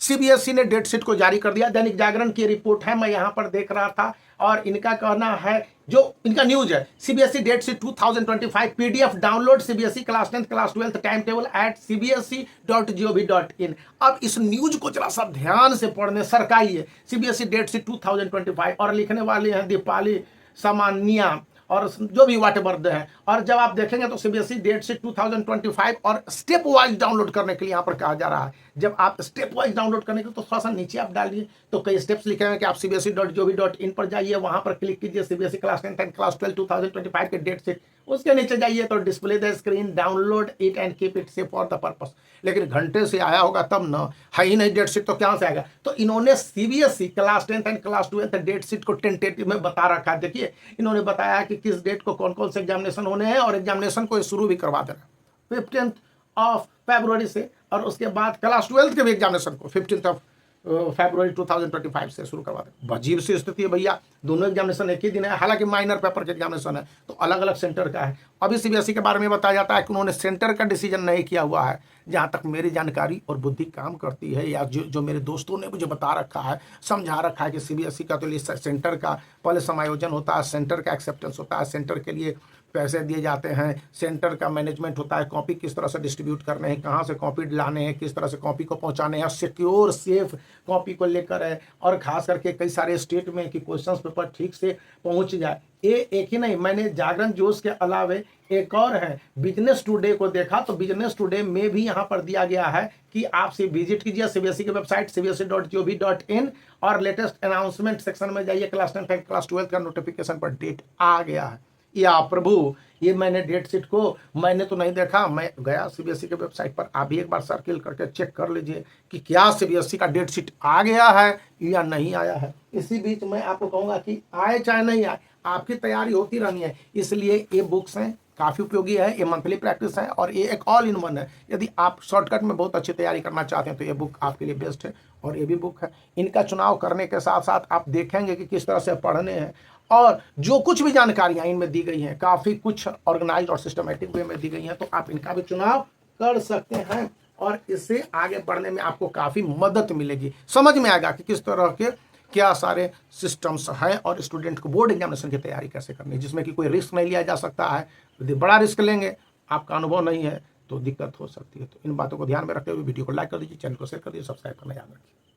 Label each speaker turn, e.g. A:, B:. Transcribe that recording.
A: CBSE ने date sheet को जारी कर दिया। दैनिक जागरण की रिपोर्ट है, मैं यहां पर देख रहा था, और इनका कहना है, जो इनका न्यूज है, CBSE date sheet 2025 PDF download, CBSE class 10 class 12 time table at cbse.gov.in। अब इस न्यूज को जरा सा ध्यान से पढ़ने सरकाई है। सीबीएसई डेट शीट 2025 और लिखने वाले हैं दीपाली सामान्या और जो भी वाट एवर है। और जब आप देखेंगे तो सीबीएसई डेट शीट 2025 और स्टेप वाइज डाउनलोड करने के लिए यहाँ पर कहा जा रहा है। जब आप स्टेप वाइज डाउनलोड करने के तो थोड़ा सा नीचे आप डालिए, तो कई स्टेप्स लिखे हुए कि आप cbse.gov.in पर जाइए, वहां पर क्लिक कीजिए सीबीएसई क्लास 10 एंड क्लास 12 2025 के डेट शीट, उसके नीचे जाइए तो display the screen, download it and keep it safe for the purpose. लेकिन घंटे से आया होगा तब ना, है ही नहीं डेट शीट तो क्या से आएगा। तो इन्होंने CBSE class 10 and class 12 date sheet को टेंटेटिव में बता रखा है। देखिए इन्होंने बताया कि किस डेट को कौन कौन से एग्जामिनेशन होने हैं, और एग्जामिनेशन को शुरू भी करवा देना 15 फरवरी से, और उसके बाद क्लास 12 के भी एग्जामिनेशन को 15 फरवरी 2025 से शुरू करवा दें। अजीब सी स्थिति है भैया, दोनों एग्जामिनेशन एक ही दिन है, हालांकि माइनर पेपर के एग्जामिनेशन है तो अलग अलग सेंटर का है। अभी सीबीएसई के बारे में बताया जाता है कि उन्होंने सेंटर का डिसीजन नहीं किया हुआ है, जहां तक मेरी जानकारी और बुद्धि काम करती है, या जो मेरे दोस्तों ने मुझे बता रखा है, समझा रखा है कि सीबीएसई का तो सेंटर का पहले समायोजन होता है, सेंटर का एक्सेप्टेंस होता है, सेंटर के लिए पैसे दिए जाते हैं, सेंटर का मैनेजमेंट होता है, कॉपी किस तरह से डिस्ट्रीब्यूट करने हैं, कहाँ से कॉपी लाने हैं, किस तरह से कॉपी को पहुँचाने हैं, सिक्योर सेफ कॉपी को लेकर है, और खास करके कई सारे स्टेट में कि क्वेश्चन पेपर ठीक से पहुँच जाए। ये एक ही नहीं, मैंने जागरण जोश के अलावे एक और है बिजनेस टुडे को देखा, तो बिजनेस टुडे में भी यहाँ पर दिया गया है कि आप से विजिट कीजिए सीबीएसई की वेबसाइट cbse.gov.in, और लेटेस्ट अनाउंसमेंट सेक्शन में जाइए, क्लास 10 क्लास 12 का नोटिफिकेशन पर डेट आ गया है। या प्रभु, ये मैंने डेट शीट को मैंने तो नहीं देखा, मैं गया सीबीएसई के वेबसाइट पर, आप भी एक बार सर्किल करके चेक कर लीजिए कि क्या सीबीएसई का डेट शीट आ गया है या नहीं आया है। इसी बीच मैं आपको कहूँगा कि आए चाहे नहीं आए, आपकी तैयारी होती रहनी है। इसलिए ये बुक्स हैं, काफ़ी उपयोगी है, ये मंथली प्रैक्टिस है, और ये एक ऑल इन वन है। यदि आप शॉर्टकट में बहुत अच्छी तैयारी करना चाहते हैं तो ये बुक आपके लिए बेस्ट है, और ये भी बुक है। इनका चुनाव करने के साथ साथ आप देखेंगे कि किस तरह से पढ़ने हैं, और जो कुछ भी जानकारियां इनमें दी गई हैं काफ़ी कुछ ऑर्गेनाइज और सिस्टमेटिक वे में दी गई हैं, तो आप इनका भी चुनाव कर सकते हैं, और इससे आगे बढ़ने में आपको काफ़ी मदद मिलेगी। समझ में आएगा कि किस तरह के क्या सारे सिस्टम्स हैं, और स्टूडेंट को बोर्ड एग्जामिनेशन की तैयारी कैसे करनी है, जिसमें कि कोई रिस्क नहीं लिया जा सकता है। यदि बड़ा रिस्क लेंगे, आपका अनुभव नहीं है, तो दिक्कत हो सकती है। तो इन बातों को ध्यान में रखते हुए वीडियो को लाइक कर दीजिए, चैनल को शेयर कर दीजिए, सब्सक्राइब करना याद रखिए।